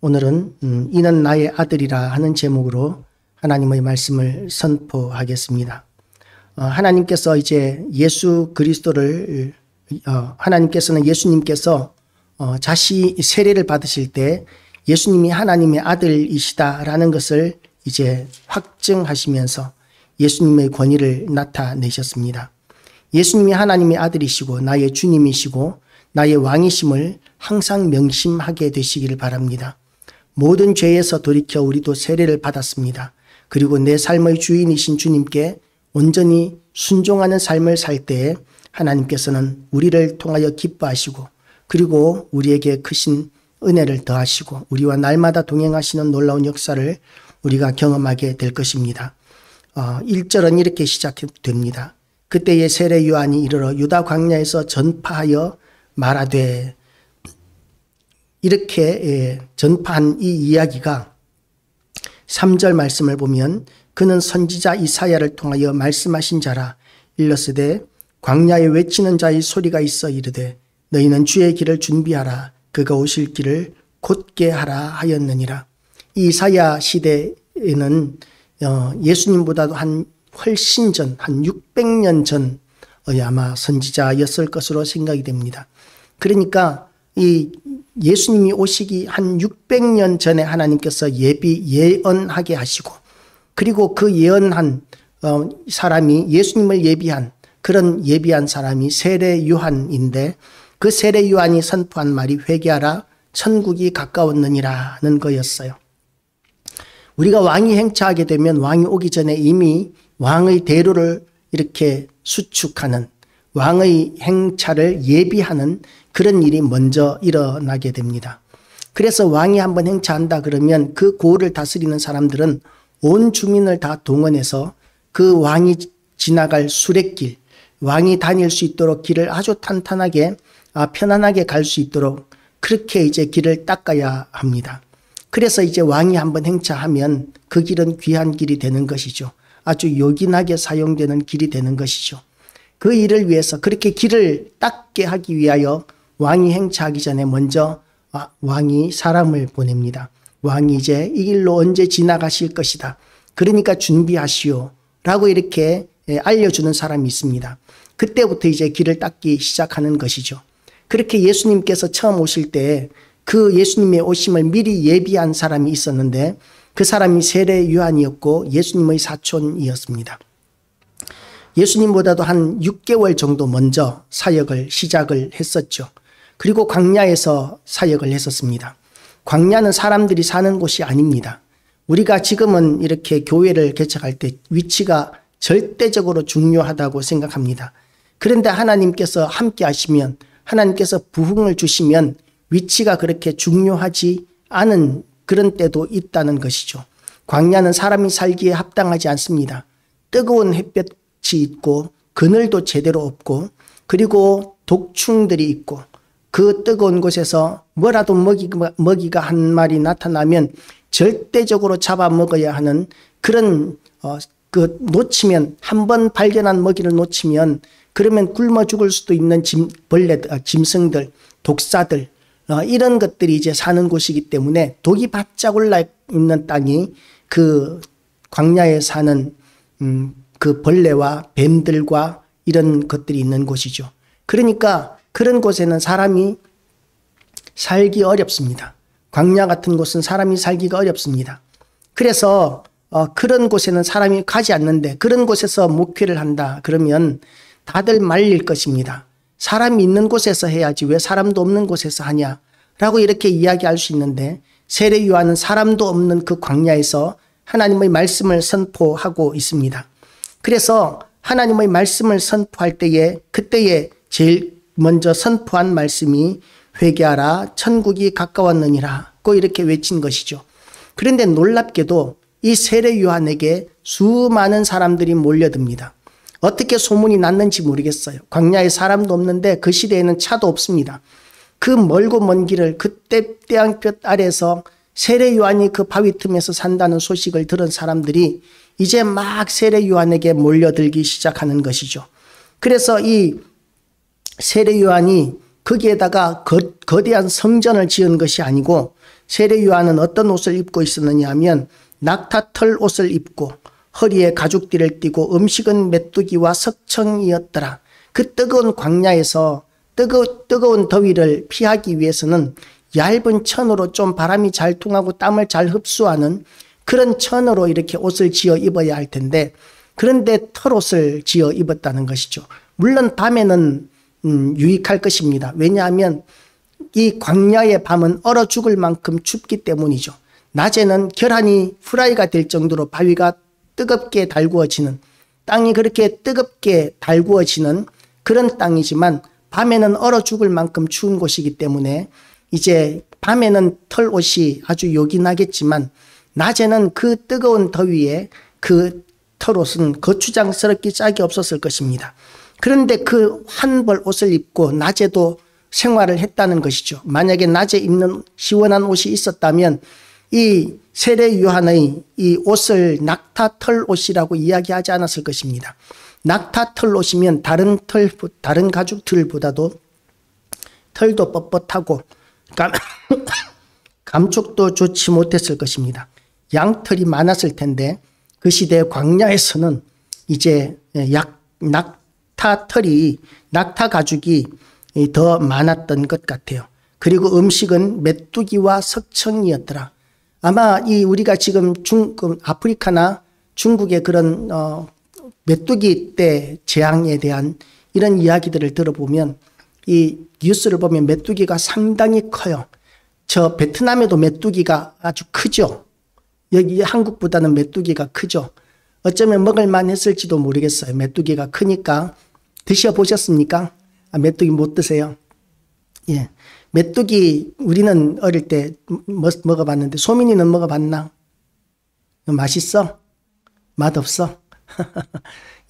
오늘은 이는 나의 아들이라 하는 제목으로 하나님의 말씀을 선포하겠습니다. 하나님께서 이제 예수 그리스도를 하나님께서는 예수님께서 세례를 받으실 때 예수님이 하나님의 아들이시다라는 것을 이제 확증하시면서 예수님의 권위를 나타내셨습니다. 예수님이 하나님의 아들이시고 나의 주님이시고 나의 왕이심을 항상 명심하게 되시기를 바랍니다. 모든 죄에서 돌이켜 우리도 세례를 받았습니다. 그리고 내 삶의 주인이신 주님께 온전히 순종하는 삶을 살 때에 하나님께서는 우리를 통하여 기뻐하시고 그리고 우리에게 크신 은혜를 더하시고 우리와 날마다 동행하시는 놀라운 역사를 우리가 경험하게 될 것입니다. 1절은 이렇게 시작됩니다. 그때의 세례 요한이 이르러 유다 광야에서 전파하여 말하되, 이렇게 전파한 이 이야기가 3절 말씀을 보면 그는 선지자 이사야를 통하여 말씀하신 자라. 일러스되 광야에 외치는 자의 소리가 있어 이르되 너희는 주의 길을 준비하라. 그가 오실 길을 곧게 하라 하였느니라. 이 이사야 시대에는 예수님보다도 훨씬 전, 한 600년 전의 아마 선지자였을 것으로 생각이 됩니다. 그러니까 이 예수님이 오시기 한 600년 전에 하나님께서 예언하게 하시고 그리고 그 예언한 사람이 예수님을 예비한 사람이 세례 요한인데 그 세례 요한이 선포한 말이 회개하라 천국이 가까웠느니라는 거였어요. 우리가 왕이 행차하게 되면 왕이 오기 전에 이미 왕의 대로를 이렇게 수축하는 왕의 행차를 예비하는 그런 일이 먼저 일어나게 됩니다. 그래서 왕이 한번 행차한다 그러면 그 고을을 다스리는 사람들은 온 주민을 다 동원해서 그 왕이 지나갈 수레길, 왕이 다닐 수 있도록 길을 아주 탄탄하게 편안하게 갈 수 있도록 그렇게 이제 길을 닦아야 합니다. 그래서 이제 왕이 한번 행차하면 그 길은 귀한 길이 되는 것이죠. 아주 요긴하게 사용되는 길이 되는 것이죠. 그 일을 위해서 그렇게 길을 닦게 하기 위하여 왕이 행차하기 전에 먼저 왕이 사람을 보냅니다. 왕이 이제 이 길로 언제 지나가실 것이다. 그러니까 준비하시오. 라고 이렇게 알려주는 사람이 있습니다. 그때부터 이제 길을 닦기 시작하는 것이죠. 그렇게 예수님께서 처음 오실 때 그 예수님의 오심을 미리 예비한 사람이 있었는데 그 사람이 세례 요한이었고 예수님의 사촌이었습니다. 예수님보다도 한 6개월 정도 먼저 사역을 시작을 했었죠. 그리고 광야에서 사역을 했었습니다. 광야는 사람들이 사는 곳이 아닙니다. 우리가 지금은 이렇게 교회를 개척할 때 위치가 절대적으로 중요하다고 생각합니다. 그런데 하나님께서 함께 하시면 하나님께서 부흥을 주시면 위치가 그렇게 중요하지 않은 그런 때도 있다는 것이죠. 광야는 사람이 살기에 합당하지 않습니다. 뜨거운 햇볕이 있고 그늘도 제대로 없고 그리고 독충들이 있고 그 뜨거운 곳에서 뭐라도 먹이가 한 마리 나타나면 절대적으로 잡아먹어야 하는 그런 놓치면 한 번 발견한 먹이를 놓치면 그러면 굶어 죽을 수도 있는 짐승들, 독사들 이런 것들이 이제 사는 곳이기 때문에 독이 바짝 올라 있는 땅이 그 광야에 사는 그 벌레와 뱀들과 이런 것들이 있는 곳이죠. 그러니까 그런 곳에는 사람이 살기 어렵습니다. 광야 같은 곳은 사람이 살기가 어렵습니다. 그래서 그런 곳에는 사람이 가지 않는데 그런 곳에서 목회를 한다 그러면 다들 말릴 것입니다. 사람이 있는 곳에서 해야지 왜 사람도 없는 곳에서 하냐라고 이렇게 이야기할 수 있는데 세례 요한은 사람도 없는 그 광야에서 하나님의 말씀을 선포하고 있습니다. 그래서 하나님의 말씀을 선포할 때에 그때에 제일 먼저 선포한 말씀이 회개하라 천국이 가까웠느니라고 이렇게 외친 것이죠. 그런데 놀랍게도 이 세례 요한에게 수많은 사람들이 몰려듭니다. 어떻게 소문이 났는지 모르겠어요. 광야에 사람도 없는데 그 시대에는 차도 없습니다. 그 멀고 먼 길을 그때 태양볕 아래서 세례 요한이 그 바위 틈에서 산다는 소식을 들은 사람들이 이제 막 세례 요한에게 몰려들기 시작하는 것이죠. 그래서 이 세례 요한이 거기에다가 거대한 성전을 지은 것이 아니고 세례 요한은 어떤 옷을 입고 있었느냐 하면 낙타털 옷을 입고 허리에 가죽띠를 띠고 음식은 메뚜기와 석청이었더라. 그 뜨거운 광야에서 뜨거운 더위를 피하기 위해서는 얇은 천으로 좀 바람이 잘 통하고 땀을 잘 흡수하는 그런 천으로 이렇게 옷을 지어 입어야 할 텐데, 그런데 털옷을 지어 입었다는 것이죠. 물론 밤에는 유익할 것입니다. 왜냐하면 이 광야의 밤은 얼어 죽을 만큼 춥기 때문이죠. 낮에는 결한이 후라이가 될 정도로 바위가 뜨겁게 달구어지는, 땅이 그렇게 뜨겁게 달구어지는 그런 땅이지만 밤에는 얼어 죽을 만큼 추운 곳이기 때문에 이제 밤에는 털옷이 아주 요긴하겠지만 낮에는 그 뜨거운 더위에 그 털옷은 거추장스럽기 짝이 없었을 것입니다. 그런데 그 한 벌 옷을 입고 낮에도 생활을 했다는 것이죠. 만약에 낮에 입는 시원한 옷이 있었다면 이 세례 요한의 이 옷을 낙타털 옷이라고 이야기하지 않았을 것입니다. 낙타털 옷이면 다른 가죽 털보다도 털도 뻣뻣하고 감촉도 좋지 못했을 것입니다. 양털이 많았을 텐데 그 시대 광야에서는 이제 낙타 가죽이 더 많았던 것 같아요. 그리고 음식은 메뚜기와 석청이었더라. 아마 우리가 지금 아프리카나 중국의 그런 메뚜기 떼 재앙에 대한 이런 이야기들을 들어보면 이 뉴스를 보면 메뚜기가 상당히 커요. 저 베트남에도 메뚜기가 아주 크죠. 여기 한국보다는 메뚜기가 크죠. 어쩌면 먹을만 했을지도 모르겠어요. 메뚜기가 크니까. 드셔보셨습니까? 메뚜기 못 드세요? 예. 메뚜기 우리는 어릴 때 먹어봤는데 소민이는 먹어봤나? 맛있어? 맛없어?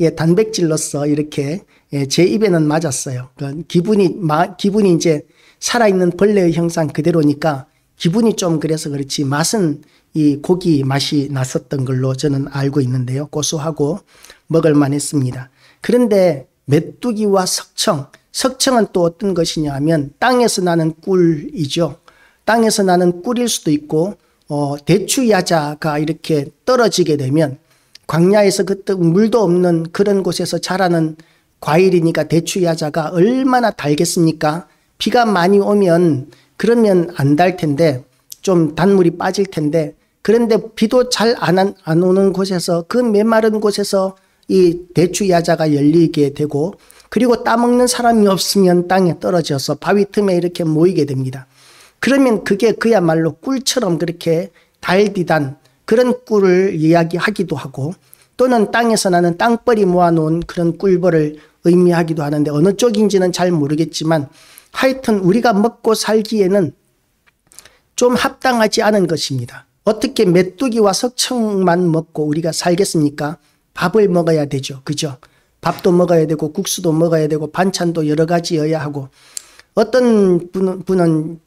예, 단백질로서 이렇게 제 입에는 맞았어요. 기분이 이제 살아있는 벌레의 형상 그대로니까 기분이 좀 그래서 그렇지 맛은 이 고기 맛이 났었던 걸로 저는 알고 있는데요. 고소하고 먹을만 했습니다. 그런데 메뚜기와 석청은 또 어떤 것이냐 하면 땅에서 나는 꿀이죠. 땅에서 나는 꿀일 수도 있고 대추야자가 이렇게 떨어지게 되면 광야에서 그때 물도 없는 그런 곳에서 자라는 과일이니까 대추야자가 얼마나 달겠습니까? 비가 많이 오면 그러면 안 달 텐데 좀 단물이 빠질 텐데, 그런데 비도 잘 안 오는 곳에서 그 메마른 곳에서 이 대추야자가 열리게 되고, 그리고 따먹는 사람이 없으면 땅에 떨어져서 바위 틈에 이렇게 모이게 됩니다. 그러면 그게 그야말로 꿀처럼 그렇게 달디단 그런 꿀을 이야기하기도 하고, 또는 땅에서 나는 땅벌이 모아놓은 그런 꿀벌을 의미하기도 하는데 어느 쪽인지는 잘 모르겠지만 하여튼 우리가 먹고 살기에는 좀 합당하지 않은 것입니다. 어떻게 메뚜기와 석청만 먹고 우리가 살겠습니까? 밥을 먹어야 되죠. 그죠? 밥도 먹어야 되고 국수도 먹어야 되고 반찬도 여러 가지여야 하고, 어떤 분은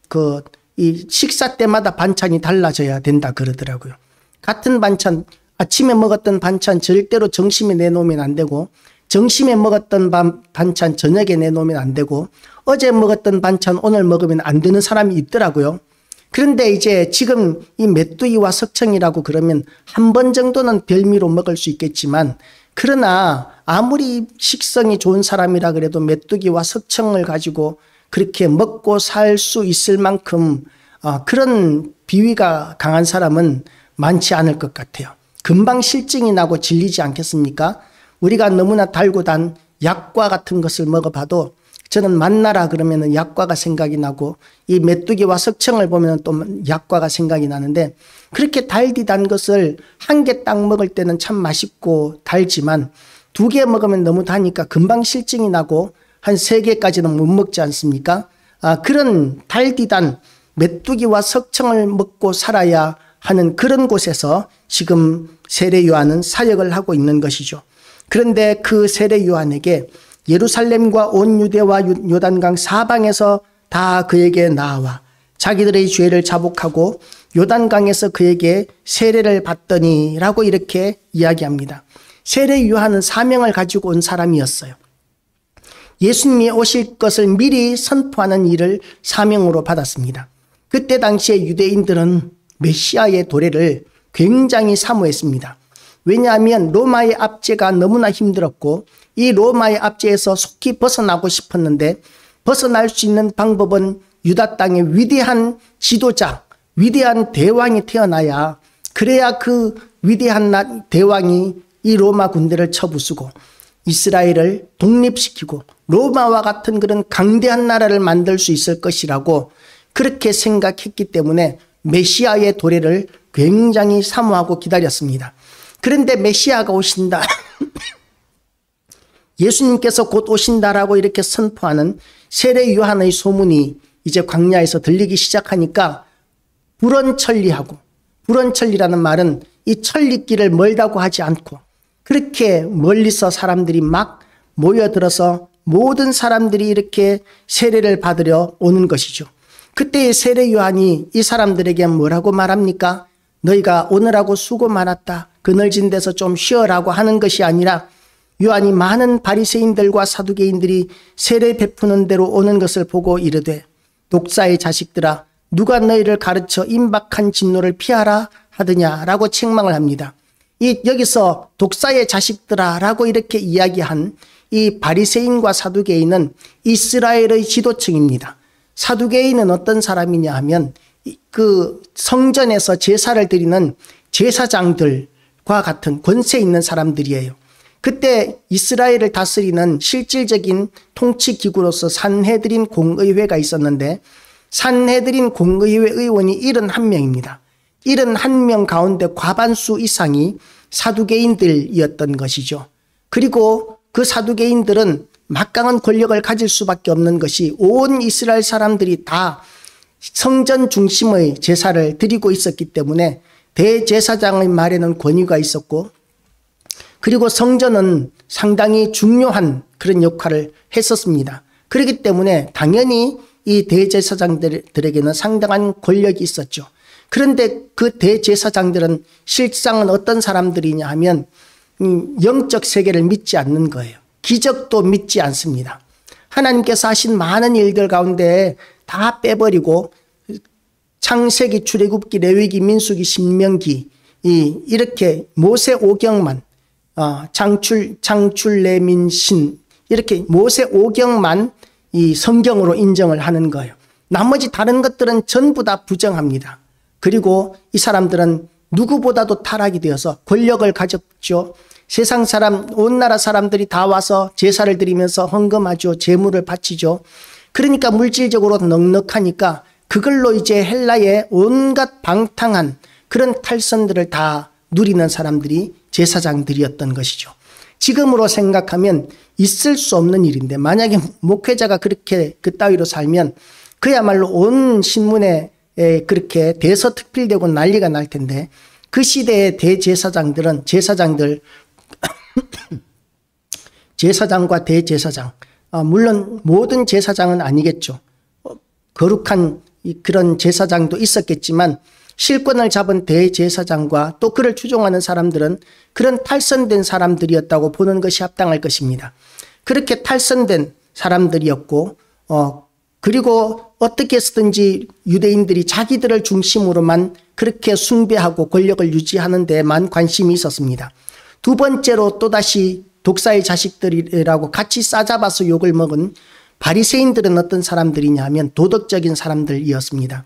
이 식사 때마다 반찬이 달라져야 된다 그러더라고요. 같은 반찬, 아침에 먹었던 반찬 절대로 점심에 내놓으면 안 되고, 점심에 먹었던 반찬 저녁에 내놓으면 안 되고, 어제 먹었던 반찬 오늘 먹으면 안 되는 사람이 있더라고요. 그런데 이제 지금 이 메뚜기와 석청이라고 그러면 한 번 정도는 별미로 먹을 수 있겠지만, 그러나 아무리 식성이 좋은 사람이라 그래도 메뚜기와 석청을 가지고 그렇게 먹고 살 수 있을 만큼 그런 비위가 강한 사람은 많지 않을 것 같아요. 금방 실증이 나고 질리지 않겠습니까? 우리가 너무나 달고 단 약과 같은 것을 먹어봐도 저는 만나라 그러면 약과가 생각이 나고, 이 메뚜기와 석청을 보면 또 약과가 생각이 나는데, 그렇게 달디단 것을 한 개 딱 먹을 때는 참 맛있고 달지만 2개 먹으면 너무 다니까 금방 실증이 나고 한 3개까지는 못 먹지 않습니까? 그런 달디단 메뚜기와 석청을 먹고 살아야 하는 그런 곳에서 지금 세례 요한은 사역을 하고 있는 것이죠. 그런데 그 세례 요한에게 예루살렘과 온 유대와 요단강 사방에서 다 그에게 나와 자기들의 죄를 자복하고 요단강에서 그에게 세례를 받더니 라고 이렇게 이야기합니다. 세례 요한은 사명을 가지고 온 사람이었어요. 예수님이 오실 것을 미리 선포하는 일을 사명으로 받았습니다. 그때 당시에 유대인들은 메시아의 도래를 굉장히 사모했습니다. 왜냐하면 로마의 압제가 너무나 힘들었고 이 로마의 압제에서 속히 벗어나고 싶었는데 벗어날 수 있는 방법은 유다 땅의 위대한 지도자, 위대한 대왕이 태어나야, 그래야 그 위대한 대왕이 이 로마 군대를 쳐부수고 이스라엘을 독립시키고 로마와 같은 그런 강대한 나라를 만들 수 있을 것이라고 그렇게 생각했기 때문에 메시아의 도래를 굉장히 사모하고 기다렸습니다. 그런데 메시아가 오신다, 예수님께서 곧 오신다라고 이렇게 선포하는 세례 요한의 소문이 이제 광야에서 들리기 시작하니까 불언천리하고, 불언천리라는 말은 이 천리길을 멀다고 하지 않고 그렇게 멀리서 사람들이 막 모여들어서 모든 사람들이 이렇게 세례를 받으려 오는 것이죠. 그때의 세례 요한이 이 사람들에게 뭐라고 말합니까? 너희가 오느라고 수고 많았다, 그늘진 데서 좀 쉬어라고 하는 것이 아니라 요한이 많은 바리새인들과 사두개인들이 세례 베푸는 대로 오는 것을 보고 이르되 독사의 자식들아, 누가 너희를 가르쳐 임박한 진노를 피하라 하더냐라고 책망을 합니다. 여기서 독사의 자식들아 라고 이렇게 이야기한 이 바리새인과 사두개인은 이스라엘의 지도층입니다. 사두개인은 어떤 사람이냐 하면 그 성전에서 제사를 드리는 제사장들과 같은 권세 있는 사람들이에요. 그때 이스라엘을 다스리는 실질적인 통치 기구로서 산헤드린 공의회가 있었는데 산헤드린 공의회 의원이 71명입니다. 71명 가운데 과반수 이상이 사두개인들이었던 것이죠. 그리고 그 사두개인들은 막강한 권력을 가질 수밖에 없는 것이 온 이스라엘 사람들이 다 성전 중심의 제사를 드리고 있었기 때문에 대제사장의 말에는 권위가 있었고, 그리고 성전은 상당히 중요한 그런 역할을 했었습니다. 그렇기 때문에 당연히 이 대제사장들에게는 상당한 권력이 있었죠. 그런데 그 대제사장들은 실상은 어떤 사람들이냐 하면 영적 세계를 믿지 않는 거예요. 기적도 믿지 않습니다. 하나님께서 하신 많은 일들 가운데 다 빼버리고 창세기, 출애굽기, 레위기, 민수기, 신명기 이렇게 모세 오경만, 창출, 레민, 신 이렇게 모세 오경만 이 성경으로 인정을 하는 거예요. 나머지 다른 것들은 전부 다 부정합니다. 그리고 이 사람들은 누구보다도 타락이 되어서 권력을 가졌죠. 세상 사람, 온 나라 사람들이 다 와서 제사를 드리면서 헌금하죠. 제물을 바치죠. 그러니까 물질적으로 넉넉하니까 그걸로 이제 헬라의 온갖 방탕한 그런 탈선들을 다 누리는 사람들이 제사장들이었던 것이죠. 지금으로 생각하면 있을 수 없는 일인데, 만약에 목회자가 그렇게 그따위로 살면 그야말로 온 신문에 그렇게 대서특필되고 난리가 날 텐데, 그 시대의 대제사장들은 제사장과 대제사장, 물론 모든 제사장은 아니겠죠. 거룩한 그런 제사장도 있었겠지만 실권을 잡은 대제사장과 또 그를 추종하는 사람들은 그런 탈선된 사람들이었다고 보는 것이 합당할 것입니다. 그렇게 탈선된 사람들이었고, 그리고 어떻게 해서든지 유대인들이 자기들을 중심으로만 그렇게 숭배하고 권력을 유지하는 데만 관심이 있었습니다. 두 번째로 또다시 독사의 자식들이라고 같이 싸잡아서 욕을 먹은 바리새인들은 어떤 사람들이냐 하면 도덕적인 사람들이었습니다.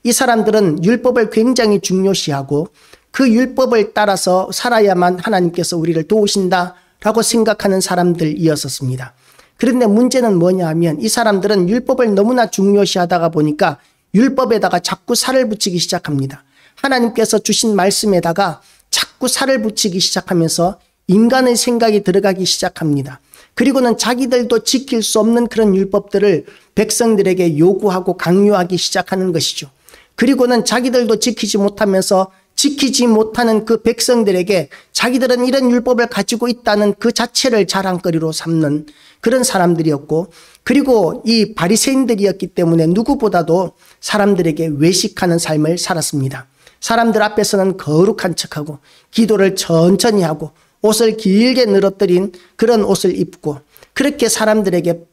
이 사람들은 율법을 굉장히 중요시하고 그 율법을 따라서 살아야만 하나님께서 우리를 도우신다라고 생각하는 사람들이었습니다. 그런데 문제는 뭐냐 하면 이 사람들은 율법을 너무나 중요시하다가 보니까 율법에다가 자꾸 살을 붙이기 시작합니다. 하나님께서 주신 말씀에다가 자꾸 살을 붙이기 시작하면서 인간의 생각이 들어가기 시작합니다. 그리고는 자기들도 지킬 수 없는 그런 율법들을 백성들에게 요구하고 강요하기 시작하는 것이죠. 그리고는 자기들도 지키지 못하면서 지키지 못하는 그 백성들에게 자기들은 이런 율법을 가지고 있다는 그 자체를 자랑거리로 삼는 그런 사람들이었고, 그리고 이 바리새인들이었기 때문에 누구보다도 사람들에게 외식하는 삶을 살았습니다. 사람들 앞에서는 거룩한 척하고 기도를 천천히 하고 옷을 길게 늘어뜨린 그런 옷을 입고 그렇게 사람들에게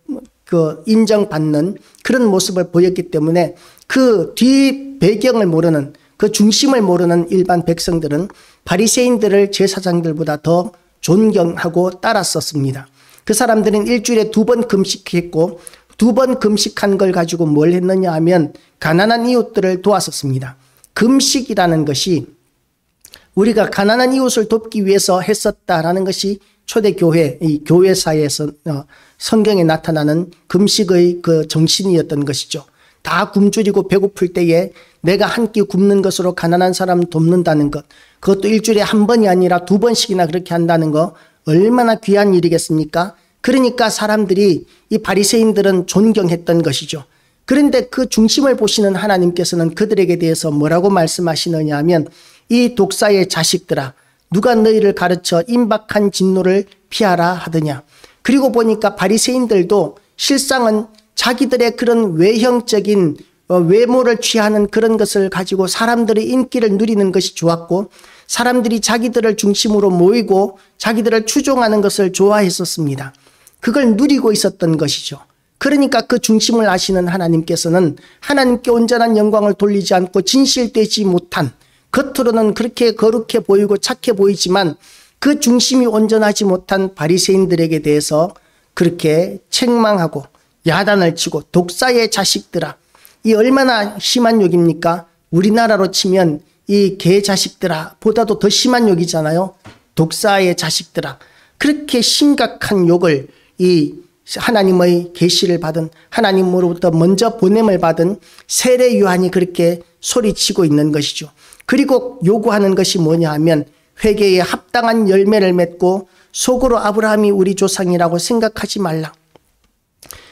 인정받는 그런 모습을 보였기 때문에 그 뒤 배경을 모르는, 그 중심을 모르는 일반 백성들은 바리새인들을 제사장들보다 더 존경하고 따랐었습니다. 그 사람들은 일주일에 2번 금식했고 2번 금식한 걸 가지고 뭘 했느냐 하면 가난한 이웃들을 도왔었습니다. 금식이라는 것이 우리가 가난한 이웃을 돕기 위해서 했었다라는 것이 초대교회, 이 교회사에서 성경에 나타나는 금식의 그 정신이었던 것이죠. 다 굶주리고 배고플 때에 내가 한 끼 굶는 것으로 가난한 사람 돕는다는 것, 그것도 일주일에 1번이 아니라 2번씩이나 그렇게 한다는 거 얼마나 귀한 일이겠습니까? 그러니까 사람들이, 이 바리새인들은 존경했던 것이죠. 그런데 그 중심을 보시는 하나님께서는 그들에게 대해서 뭐라고 말씀하시느냐 하면 이 독사의 자식들아, 누가 너희를 가르쳐 임박한 진노를 피하라 하더냐. 그리고 보니까 바리새인들도 실상은 자기들의 그런 외형적인 외모를 취하는 그런 것을 가지고 사람들의 인기를 누리는 것이 좋았고, 사람들이 자기들을 중심으로 모이고 자기들을 추종하는 것을 좋아했었습니다. 그걸 누리고 있었던 것이죠. 그러니까 그 중심을 아시는 하나님께서는 하나님께 온전한 영광을 돌리지 않고 진실되지 못한, 겉으로는 그렇게 거룩해 보이고 착해 보이지만 그 중심이 온전하지 못한 바리새인들에게 대해서 그렇게 책망하고 야단을 치고 독사의 자식들아, 이 얼마나 심한 욕입니까? 우리나라로 치면 이 개 자식들아 보다도 더 심한 욕이잖아요. 독사의 자식들아. 그렇게 심각한 욕을 이 하나님의 계시를 받은, 하나님으로부터 먼저 보냄을 받은 세례 요한이 그렇게 소리치고 있는 것이죠. 그리고 요구하는 것이 뭐냐 하면 회개에 합당한 열매를 맺고 속으로 아브라함이 우리 조상이라고 생각하지 말라.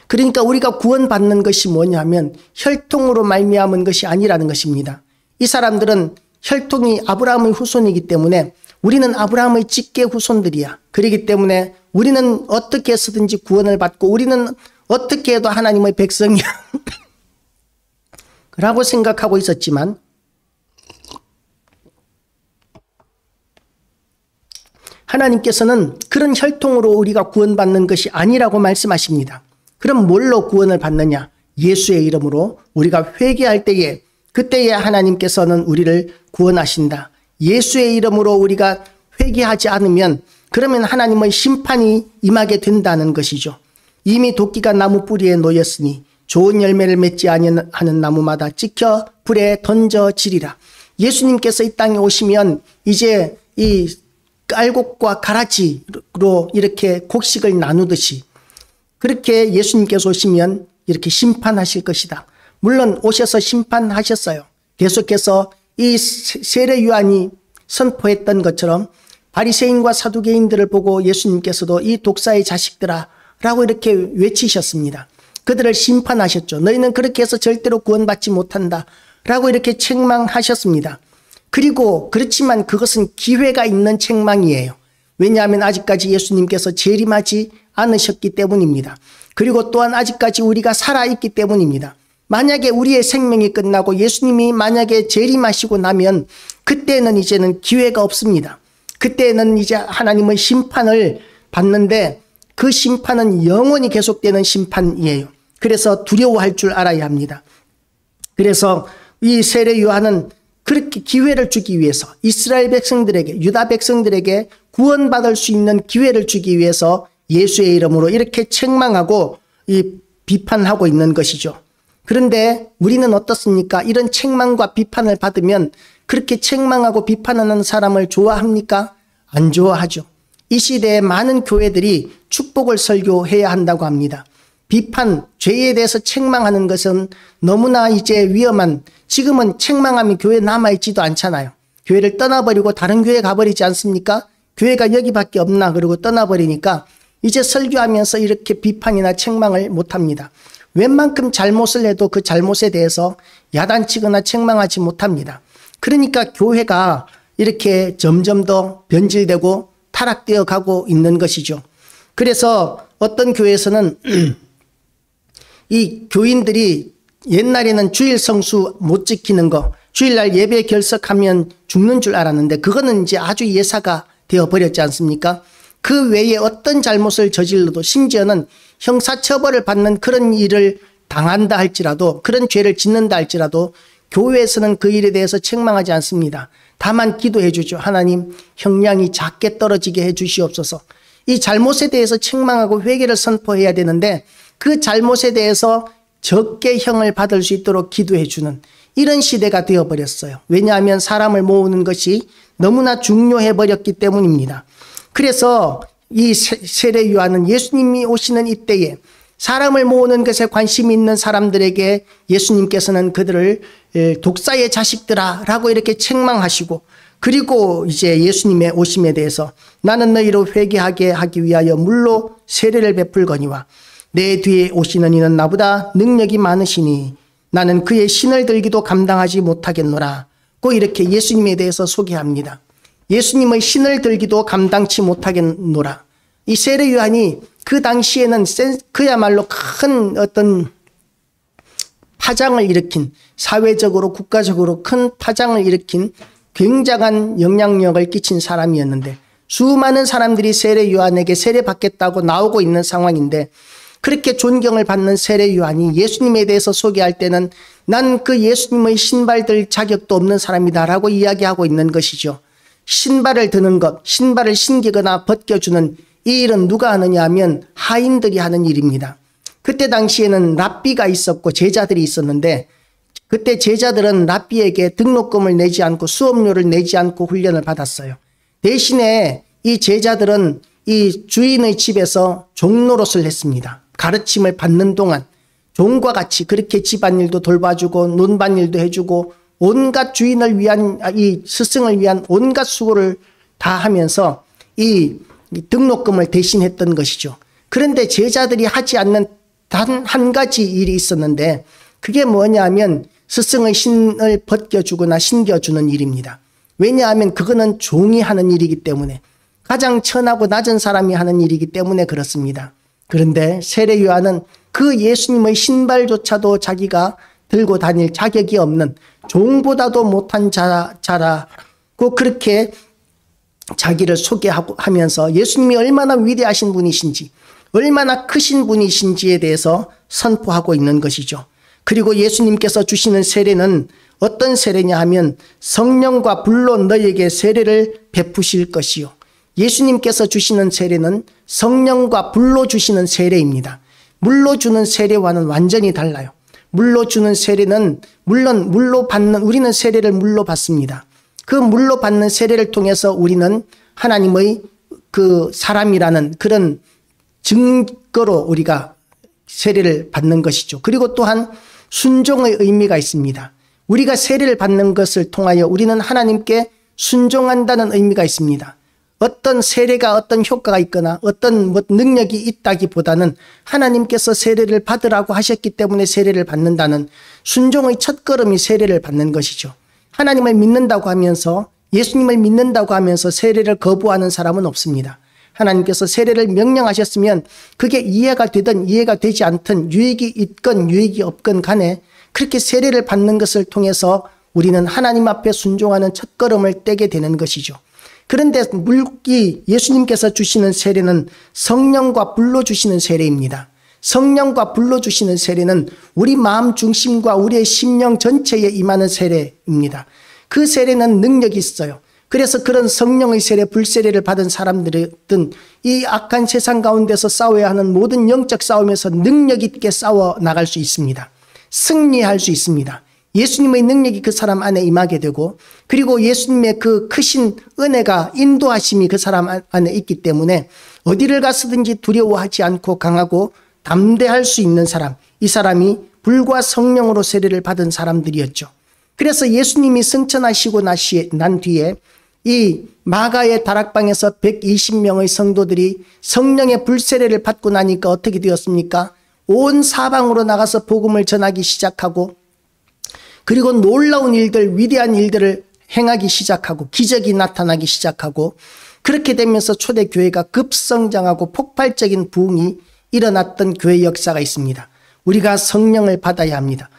그러니까 우리가 구원받는 것이 뭐냐 하면 혈통으로 말미암은 것이 아니라는 것입니다. 이 사람들은 혈통이 아브라함의 후손이기 때문에 우리는 아브라함의 직계 후손들이야. 그렇기 때문에 우리는 어떻게 해서든지 구원을 받고 우리는 어떻게 해도 하나님의 백성이야 라고 생각하고 있었지만, 하나님께서는 그런 혈통으로 우리가 구원받는 것이 아니라고 말씀하십니다. 그럼 뭘로 구원을 받느냐? 예수의 이름으로 우리가 회개할 때에, 그때에 하나님께서는 우리를 구원하신다. 예수의 이름으로 우리가 회개하지 않으면 그러면 하나님의 심판이 임하게 된다는 것이죠. 이미 도끼가 나무 뿌리에 놓였으니 좋은 열매를 맺지 아니하는 나무마다 찍혀 불에 던져지리라. 예수님께서 이 땅에 오시면 이제 이 깔곡과 가라지로 이렇게 곡식을 나누듯이 그렇게 예수님께서 오시면 이렇게 심판하실 것이다. 물론 오셔서 심판하셨어요. 계속해서 이 세례 요한이 선포했던 것처럼 바리새인과 사두개인들을 보고 예수님께서도 이 독사의 자식들아 라고 이렇게 외치셨습니다. 그들을 심판하셨죠. 너희는 그렇게 해서 절대로 구원받지 못한다 라고 이렇게 책망하셨습니다. 그리고 그렇지만 그것은 기회가 있는 책망이에요. 왜냐하면 아직까지 예수님께서 재림하지 않으셨기 때문입니다. 그리고 또한 아직까지 우리가 살아있기 때문입니다. 만약에 우리의 생명이 끝나고 예수님이 만약에 재림하시고 나면 그때는 이제는 기회가 없습니다. 그때는 이제 하나님의 심판을 받는데 그 심판은 영원히 계속되는 심판이에요. 그래서 두려워할 줄 알아야 합니다. 그래서 이 세례 요한은 그렇게 기회를 주기 위해서 이스라엘 백성들에게, 유다 백성들에게 구원받을 수 있는 기회를 주기 위해서 예수의 이름으로 이렇게 책망하고 비판하고 있는 것이죠. 그런데 우리는 어떻습니까? 이런 책망과 비판을 받으면 그렇게 책망하고 비판하는 사람을 좋아합니까? 안 좋아하죠. 이 시대에 많은 교회들이 축복을 설교해야 한다고 합니다. 비판, 죄에 대해서 책망하는 것은 너무나 이제 위험한, 지금은 책망하면 교회에 남아있지도 않잖아요. 교회를 떠나버리고 다른 교회 가버리지 않습니까? 교회가 여기밖에 없나 그러고 떠나버리니까 이제 설교하면서 이렇게 비판이나 책망을 못합니다. 웬만큼 잘못을 해도 그 잘못에 대해서 야단치거나 책망하지 못합니다. 그러니까 교회가 이렇게 점점 더 변질되고 타락되어 가고 있는 것이죠. 그래서 어떤 교회에서는 이 교인들이 옛날에는 주일 성수 못 지키는 거, 주일날 예배 결석하면 죽는 줄 알았는데 그거는 이제 아주 예사가 되어버렸지 않습니까? 그 외에 어떤 잘못을 저질러도 심지어는 형사처벌을 받는 그런 일을 당한다 할지라도, 그런 죄를 짓는다 할지라도 교회에서는 그 일에 대해서 책망하지 않습니다. 다만 기도해 주죠. 하나님, 형량이 작게 떨어지게 해 주시옵소서. 이 잘못에 대해서 책망하고 회개를 선포해야 되는데 그 잘못에 대해서 적게 형을 받을 수 있도록 기도해 주는 이런 시대가 되어버렸어요. 왜냐하면 사람을 모으는 것이 너무나 중요해 버렸기 때문입니다. 그래서 이 세례 요한은 예수님이 오시는 이때에 사람을 모으는 것에 관심이 있는 사람들에게 예수님께서는 그들을 독사의 자식들아 라고 이렇게 책망하시고, 그리고 이제 예수님의 오심에 대해서 나는 너희로 회개하게 하기 위하여 물로 세례를 베풀거니와 내 뒤에 오시는 이는 나보다 능력이 많으시니 나는 그의 신을 들기도 감당하지 못하겠노라. 고 이렇게 예수님에 대해서 소개합니다. 예수님의 신을 들기도 감당치 못하겠노라. 이 세례 요한이 그 당시에는 그야말로 큰 어떤 파장을 일으킨, 사회적으로 국가적으로 큰 파장을 일으킨 굉장한 영향력을 끼친 사람이었는데, 수많은 사람들이 세례 요한에게 세례 받겠다고 나오고 있는 상황인데, 그렇게 존경을 받는 세례 요한이 예수님에 대해서 소개할 때는 난 그 예수님의 신발들 자격도 없는 사람이다 라고 이야기하고 있는 것이죠. 신발을 드는 것, 신발을 신기거나 벗겨주는 이 일은 누가 하느냐 하면 하인들이 하는 일입니다. 그때 당시에는 랍비가 있었고 제자들이 있었는데, 그때 제자들은 랍비에게 등록금을 내지 않고 수업료를 내지 않고 훈련을 받았어요. 대신에 이 제자들은 이 주인의 집에서 종노릇을 했습니다. 가르침을 받는 동안 종과 같이 그렇게 집안일도 돌봐주고 논밭일도 해주고 온갖 주인을 위한, 이 스승을 위한 온갖 수고를 다 하면서 이 등록금을 대신했던 것이죠. 그런데 제자들이 하지 않는 단 한 가지 일이 있었는데, 그게 뭐냐 하면 스승의 신을 벗겨주거나 신겨주는 일입니다. 왜냐하면 그거는 종이 하는 일이기 때문에, 가장 천하고 낮은 사람이 하는 일이기 때문에 그렇습니다. 그런데 세례 요한은 그 예수님의 신발조차도 자기가 들고 다닐 자격이 없는 종보다도 못한 자라고 그렇게 자기를 소개하면서 예수님이 얼마나 위대하신 분이신지, 얼마나 크신 분이신지에 대해서 선포하고 있는 것이죠. 그리고 예수님께서 주시는 세례는 어떤 세례냐 하면 성령과 불로 너희에게 세례를 베푸실 것이요. 예수님께서 주시는 세례는 성령과 불로 주시는 세례입니다. 물로 주는 세례와는 완전히 달라요. 물로 주는 세례는 물론 우리는 세례를 물로 받습니다. 그 물로 받는 세례를 통해서 우리는 하나님의 그 사람이라는 그런 증거로 우리가 세례를 받는 것이죠. 그리고 또한 순종의 의미가 있습니다. 우리가 세례를 받는 것을 통하여 우리는 하나님께 순종한다는 의미가 있습니다. 어떤 세례가 어떤 효과가 있거나 어떤 능력이 있다기보다는 하나님께서 세례를 받으라고 하셨기 때문에 세례를 받는다는 순종의 첫걸음이 세례를 받는 것이죠. 하나님을 믿는다고 하면서, 예수님을 믿는다고 하면서 세례를 거부하는 사람은 없습니다. 하나님께서 세례를 명령하셨으면 그게 이해가 되든 이해가 되지 않든, 유익이 있건 유익이 없건 간에 그렇게 세례를 받는 것을 통해서 우리는 하나님 앞에 순종하는 첫걸음을 떼게 되는 것이죠. 그런데 예수님께서 주시는 세례는 성령과 불로 주시는 세례입니다. 성령과 불로 주시는 세례는 우리 마음 중심과 우리의 심령 전체에 임하는 세례입니다. 그 세례는 능력이 있어요. 그래서 그런 성령의 세례, 불세례를 받은 사람들은 이 악한 세상 가운데서 싸워야 하는 모든 영적 싸움에서 능력 있게 싸워 나갈 수 있습니다. 승리할 수 있습니다. 예수님의 능력이 그 사람 안에 임하게 되고, 그리고 예수님의 그 크신 은혜가, 인도하심이 그 사람 안에 있기 때문에 어디를 가서든지 두려워하지 않고 강하고 담대할 수 있는 사람, 이 사람이 불과 성령으로 세례를 받은 사람들이었죠. 그래서 예수님이 승천하시고 난 뒤에 이 마가의 다락방에서 120명의 성도들이 성령의 불세례를 받고 나니까 어떻게 되었습니까? 온 사방으로 나가서 복음을 전하기 시작하고, 그리고 놀라운 일들, 위대한 일들을 행하기 시작하고, 기적이 나타나기 시작하고, 그렇게 되면서 초대교회가 급성장하고 폭발적인 부흥이 일어났던 교회 역사가 있습니다. 우리가 성령을 받아야 합니다.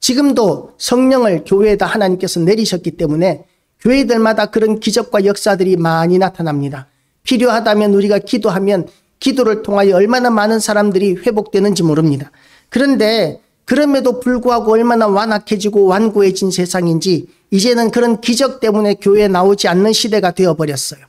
지금도 성령을 교회에다 하나님께서 내리셨기 때문에 교회들마다 그런 기적과 역사들이 많이 나타납니다. 필요하다면 우리가 기도하면 기도를 통하여 얼마나 많은 사람들이 회복되는지 모릅니다. 그런데 그럼에도 불구하고 얼마나 완악해지고 완고해진 세상인지 이제는 그런 기적 때문에 교회에 나오지 않는 시대가 되어버렸어요.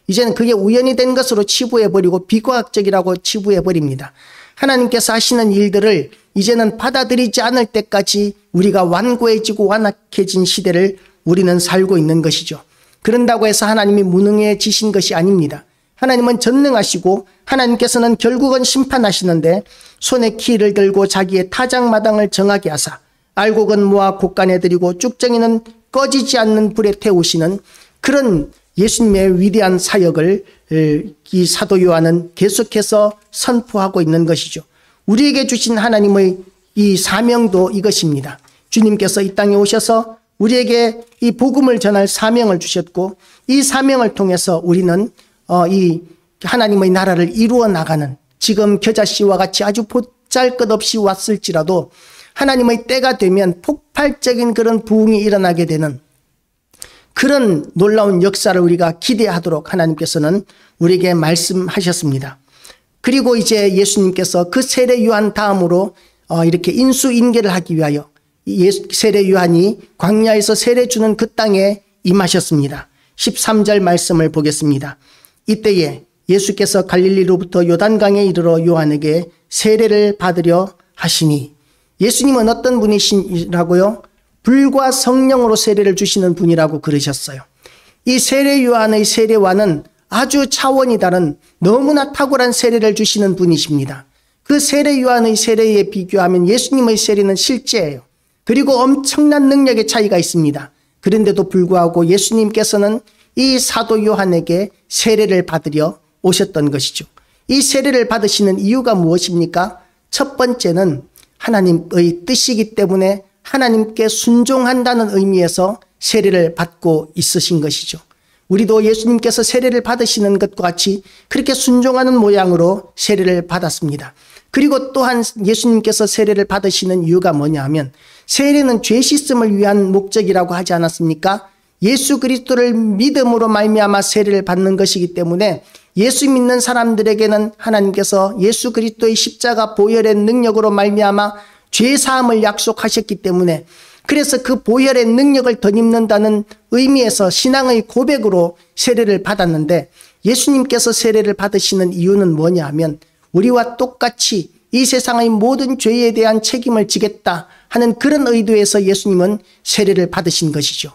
이제는 그게 우연이 된 것으로 치부해버리고 비과학적이라고 치부해버립니다. 하나님께서 하시는 일들을 이제는 받아들이지 않을 때까지 우리가 완고해지고 완악해진 시대를 우리는 살고 있는 것이죠. 그런다고 해서 하나님이 무능해지신 것이 아닙니다. 하나님은 전능하시고 하나님께서는 결국은 심판하시는데 손에 키를 들고 자기의 타작마당을 정하게 하사 알곡은 모아 곡간에 들이고 쭉정이는 꺼지지 않는 불에 태우시는 그런 예수님의 위대한 사역을 이 사도 요한은 계속해서 선포하고 있는 것이죠. 우리에게 주신 하나님의 이 사명도 이것입니다. 주님께서 이 땅에 오셔서 우리에게 이 복음을 전할 사명을 주셨고 이 사명을 통해서 우리는 이 하나님의 나라를 이루어 나가는 지금 겨자씨와 같이 아주 보잘것없이 왔을지라도 하나님의 때가 되면 폭발적인 그런 부흥이 일어나게 되는 그런 놀라운 역사를 우리가 기대하도록 하나님께서는 우리에게 말씀하셨습니다. 그리고 이제 예수님께서 그 세례 요한 다음으로 이렇게 인수인계를 하기 위하여 세례 요한이 광야에서 세례 주는 그 땅에 임하셨습니다. 13절 말씀을 보겠습니다. 이때에 예수께서 갈릴리로부터 요단강에 이르러 요한에게 세례를 받으려 하시니 예수님은 어떤 분이시라고요? 불과 성령으로 세례를 주시는 분이라고 그러셨어요. 이 세례 요한의 세례와는 아주 차원이 다른 너무나 탁월한 세례를 주시는 분이십니다. 그 세례 요한의 세례에 비교하면 예수님의 세례는 실제예요. 그리고 엄청난 능력의 차이가 있습니다. 그런데도 불구하고 예수님께서는 이 사도 요한에게 세례를 받으려 오셨던 것이죠. 이 세례를 받으시는 이유가 무엇입니까? 첫 번째는 하나님의 뜻이기 때문에 하나님께 순종한다는 의미에서 세례를 받고 있으신 것이죠. 우리도 예수님께서 세례를 받으시는 것과 같이 그렇게 순종하는 모양으로 세례를 받았습니다. 그리고 또한 예수님께서 세례를 받으시는 이유가 뭐냐 하면 세례는 죄 씻음을 위한 목적이라고 하지 않았습니까? 예수 그리스도를 믿음으로 말미암아 세례를 받는 것이기 때문에 예수 믿는 사람들에게는 하나님께서 예수 그리스도의 십자가 보혈의 능력으로 말미암아 죄 사함을 약속하셨기 때문에 그래서 그 보혈의 능력을 덧입는다는 의미에서 신앙의 고백으로 세례를 받았는데 예수님께서 세례를 받으시는 이유는 뭐냐 하면 우리와 똑같이 이 세상의 모든 죄에 대한 책임을 지겠다 하는 그런 의도에서 예수님은 세례를 받으신 것이죠.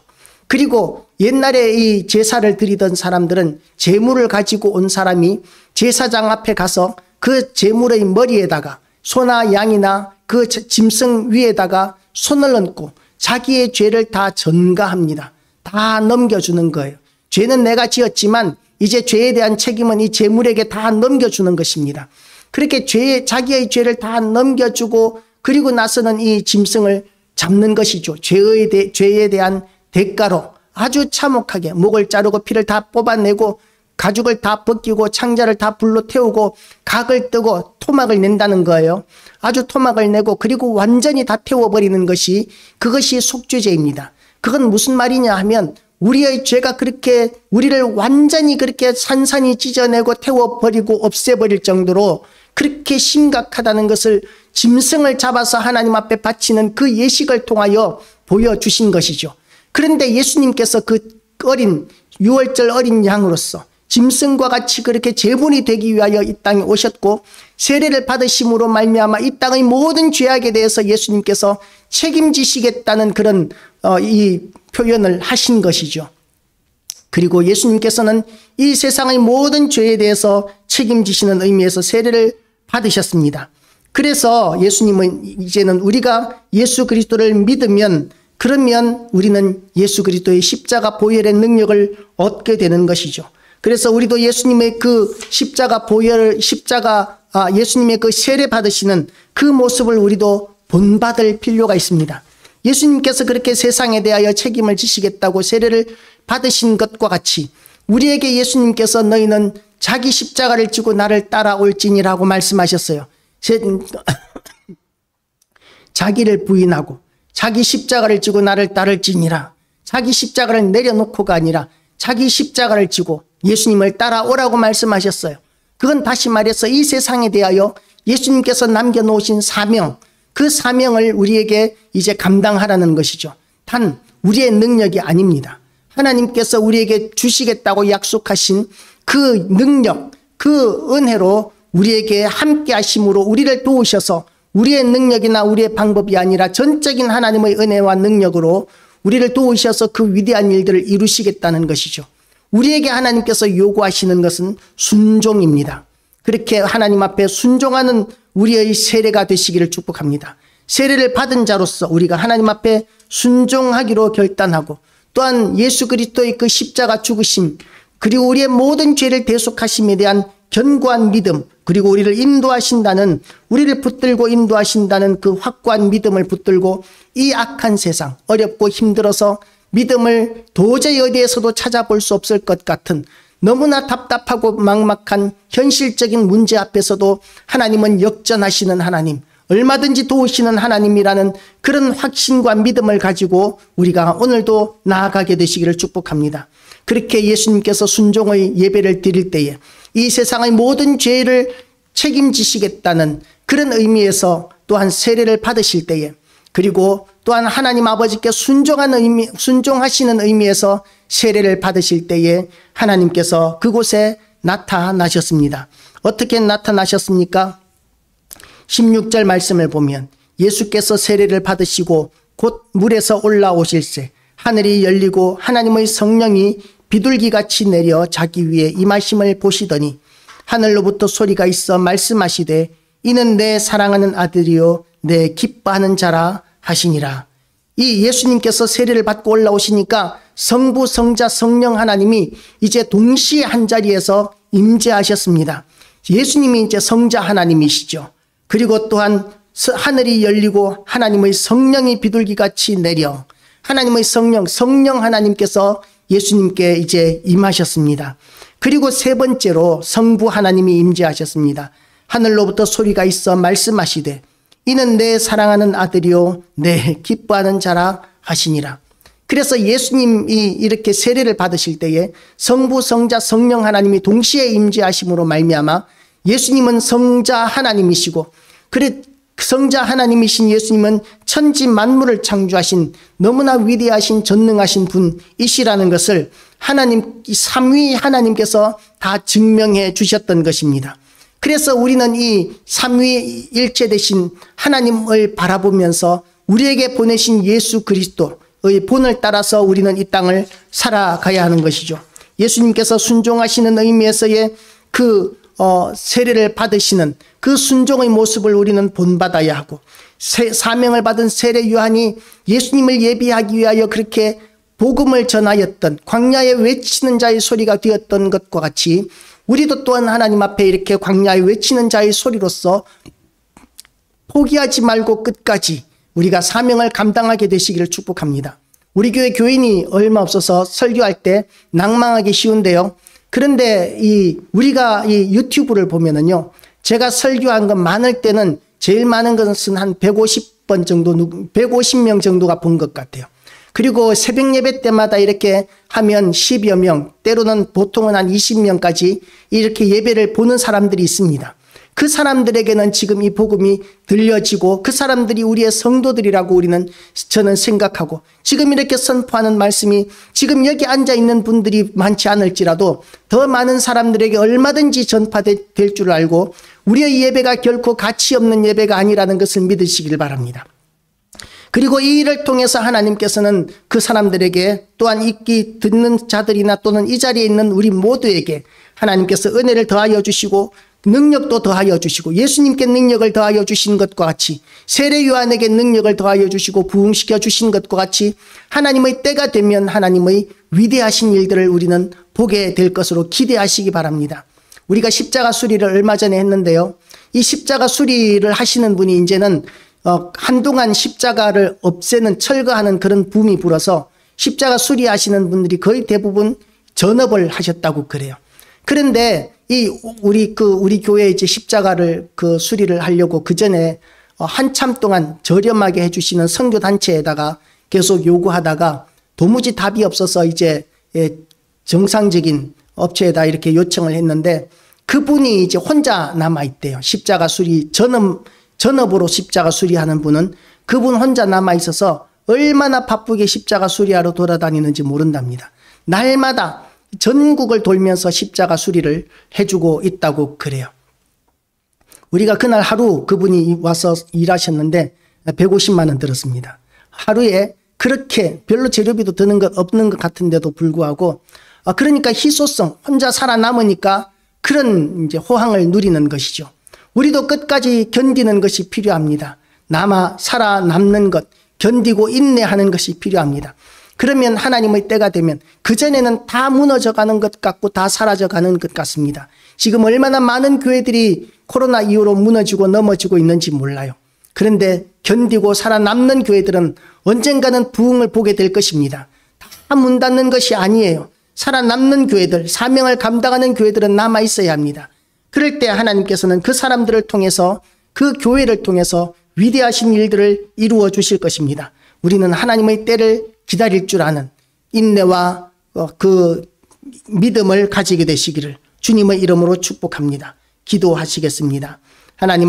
그리고 옛날에 이 제사를 드리던 사람들은 제물을 가지고 온 사람이 제사장 앞에 가서 그 제물의 머리에다가 소나 양이나 그 짐승 위에다가 손을 얹고 자기의 죄를 다 전가합니다. 다 넘겨주는 거예요. 죄는 내가 지었지만 이제 죄에 대한 책임은 이 제물에게 다 넘겨주는 것입니다. 그렇게 자기의 죄를 다 넘겨주고 그리고 나서는 이 짐승을 잡는 것이죠. 죄에 대한 대가로 아주 참혹하게 목을 자르고 피를 다 뽑아내고 가죽을 다 벗기고 창자를 다 불로 태우고 각을 뜨고 토막을 낸다는 거예요. 아주 토막을 내고 그리고 완전히 다 태워버리는 것이 그것이 속죄제입니다. 그건 무슨 말이냐 하면 우리의 죄가 그렇게 우리를 완전히 그렇게 산산이 찢어내고 태워버리고 없애버릴 정도로 그렇게 심각하다는 것을 짐승을 잡아서 하나님 앞에 바치는 그 예식을 통하여 보여주신 것이죠. 그런데 예수님께서 그 어린 6월절 어린 양으로서 짐승과 같이 그렇게 제물이 되기 위하여 이 땅에 오셨고 세례를 받으심으로 말미암아 이 땅의 모든 죄악에 대해서 예수님께서 책임지시겠다는 그런 이 표현을 하신 것이죠. 그리고 예수님께서는 이 세상의 모든 죄에 대해서 책임지시는 의미에서 세례를 받으셨습니다. 그래서 예수님은 이제는 우리가 예수 그리스도를 믿으면 그러면 우리는 예수 그리스도의 십자가 보혈의 능력을 얻게 되는 것이죠. 그래서 우리도 예수님의 그 십자가 보혈, 예수님의 그 세례 받으시는 그 모습을 우리도 본받을 필요가 있습니다. 예수님께서 그렇게 세상에 대하여 책임을 지시겠다고 세례를 받으신 것과 같이 우리에게 예수님께서 너희는 자기 십자가를 지고 나를 따라올지니라고 말씀하셨어요. 자기를 부인하고 자기 십자가를 지고 나를 따를지니라. 자기 십자가를 내려놓고가 아니라 자기 십자가를 지고 예수님을 따라오라고 말씀하셨어요. 그건 다시 말해서 이 세상에 대하여 예수님께서 남겨놓으신 사명, 그 사명을 우리에게 이제 감당하라는 것이죠. 단 우리의 능력이 아닙니다. 하나님께서 우리에게 주시겠다고 약속하신 그 능력, 그 은혜로 우리에게 함께 하심으로 우리를 도우셔서 우리의 능력이나 우리의 방법이 아니라 전적인 하나님의 은혜와 능력으로 우리를 도우셔서 그 위대한 일들을 이루시겠다는 것이죠. 우리에게 하나님께서 요구하시는 것은 순종입니다. 그렇게 하나님 앞에 순종하는 우리의 세례가 되시기를 축복합니다. 세례를 받은 자로서 우리가 하나님 앞에 순종하기로 결단하고 또한 예수 그리스도의 그 십자가 죽으심 그리고 우리의 모든 죄를 대속하심에 대한 견고한 믿음 그리고 우리를 인도하신다는 우리를 붙들고 인도하신다는 그 확고한 믿음을 붙들고 이 악한 세상 어렵고 힘들어서 믿음을 도저히 어디에서도 찾아볼 수 없을 것 같은 너무나 답답하고 막막한 현실적인 문제 앞에서도 하나님은 역전하시는 하나님 얼마든지 도우시는 하나님이라는 그런 확신과 믿음을 가지고 우리가 오늘도 나아가게 되시기를 축복합니다. 그렇게 예수님께서 순종의 예배를 드릴 때에 이 세상의 모든 죄를 책임지시겠다는 그런 의미에서 또한 세례를 받으실 때에 그리고 또한 하나님 아버지께 순종하시는 의미에서 세례를 받으실 때에 하나님께서 그곳에 나타나셨습니다. 어떻게 나타나셨습니까? 16절 말씀을 보면 예수께서 세례를 받으시고 곧 물에서 올라오실새 하늘이 열리고 하나님의 성령이 비둘기같이 내려 자기 위에 임하심을 보시더니 하늘로부터 소리가 있어 말씀하시되 이는 내 사랑하는 아들이요 내 기뻐하는 자라 하시니라. 이 예수님께서 세례를 받고 올라오시니까 성부 성자 성령 하나님이 이제 동시에 한자리에서 임재하셨습니다. 예수님이 이제 성자 하나님이시죠. 그리고 또한 하늘이 열리고 하나님의 성령이 비둘기같이 내려 하나님의 성령 하나님께서 예수님께 이제 임하셨습니다. 그리고 세 번째로 성부 하나님이 임재하셨습니다. 하늘로부터 소리가 있어 말씀하시되 이는 내 사랑하는 아들이요 내 기뻐하는 자라 하시니라. 그래서 예수님이 이렇게 세례를 받으실 때에 성부 성자 성령 하나님이 동시에 임재하심으로 말미암아 예수님은 성자 하나님이시고 그래 성자 하나님이신 예수님은 천지 만물을 창조하신 너무나 위대하신 전능하신 분이시라는 것을 하나님 삼위 하나님께서 다 증명해 주셨던 것입니다. 그래서 우리는 이 삼위일체 되신 하나님을 바라보면서 우리에게 보내신 예수 그리스도의 본을 따라서 우리는 이 땅을 살아가야 하는 것이죠. 예수님께서 순종하시는 의미에서의 그 세례를 받으시는 그 순종의 모습을 우리는 본받아야 하고 사명을 받은 세례 요한이 예수님을 예비하기 위하여 그렇게 복음을 전하였던 광야에 외치는 자의 소리가 되었던 것과 같이 우리도 또한 하나님 앞에 이렇게 광야에 외치는 자의 소리로서 포기하지 말고 끝까지 우리가 사명을 감당하게 되시기를 축복합니다. 우리 교회 교인이 얼마 없어서 설교할 때 낭망하기 쉬운데요. 그런데 우리가 이 유튜브를 보면은요, 제가 설교한 건 많을 때는 제일 많은 것은 한 150번 정도, 150명 정도가 본 것 같아요. 그리고 새벽 예배 때마다 이렇게 하면 10여 명, 때로는 보통은 한 20명까지 이렇게 예배를 보는 사람들이 있습니다. 그 사람들에게는 지금 이 복음이 들려지고 그 사람들이 우리의 성도들이라고 저는 생각하고 지금 이렇게 선포하는 말씀이 지금 여기 앉아 있는 분들이 많지 않을지라도 더 많은 사람들에게 얼마든지 전파될 줄 알고 우리의 예배가 결코 가치 없는 예배가 아니라는 것을 믿으시길 바랍니다. 그리고 이 일을 통해서 하나님께서는 그 사람들에게 또한 듣는 자들이나 또는 이 자리에 있는 우리 모두에게 하나님께서 은혜를 더하여 주시고 능력도 더하여 주시고 예수님께 능력을 더하여 주신 것과 같이 세례 요한에게 능력을 더하여 주시고 부흥시켜 주신 것과 같이 하나님의 때가 되면 하나님의 위대하신 일들을 우리는 보게 될 것으로 기대하시기 바랍니다. 우리가 십자가 수리를 얼마 전에 했는데요. 이 십자가 수리를 하시는 분이 이제는 한동안 십자가를 없애는 철거하는 그런 붐이 불어서 십자가 수리하시는 분들이 거의 대부분 전업을 하셨다고 그래요. 그런데 우리 교회 이제 십자가를 수리를 하려고 그 전에 한참 동안 저렴하게 해주시는 선교단체에다가 계속 요구하다가 도무지 답이 없어서 이제 정상적인 업체에다 이렇게 요청을 했는데 그분이 이제 혼자 남아있대요. 십자가 수리, 전업으로 십자가 수리하는 분은 그분 혼자 남아있어서 얼마나 바쁘게 십자가 수리하러 돌아다니는지 모른답니다. 날마다 전국을 돌면서 십자가 수리를 해주고 있다고 그래요. 우리가 그날 하루 그분이 와서 일하셨는데 150만 원 들었습니다. 하루에 그렇게 별로 재료비도 드는 것 없는 것 같은데도 불구하고 그러니까 희소성, 혼자 살아남으니까 그런 이제 호황을 누리는 것이죠. 우리도 끝까지 견디는 것이 필요합니다. 살아남는 것, 견디고 인내하는 것이 필요합니다. 그러면 하나님의 때가 되면 그전에는 다 무너져가는 것 같고 다 사라져가는 것 같습니다. 지금 얼마나 많은 교회들이 코로나 이후로 무너지고 넘어지고 있는지 몰라요. 그런데 견디고 살아남는 교회들은 언젠가는 부흥을 보게 될 것입니다. 다 문 닫는 것이 아니에요. 살아남는 교회들, 사명을 감당하는 교회들은 남아 있어야 합니다. 그럴 때 하나님께서는 그 사람들을 통해서, 그 교회를 통해서 위대하신 일들을 이루어 주실 것입니다. 우리는 하나님의 때를 기다릴 줄 아는 인내와 그 믿음을 가지게 되시기를 주님의 이름으로 축복합니다. 기도하시겠습니다. 하나님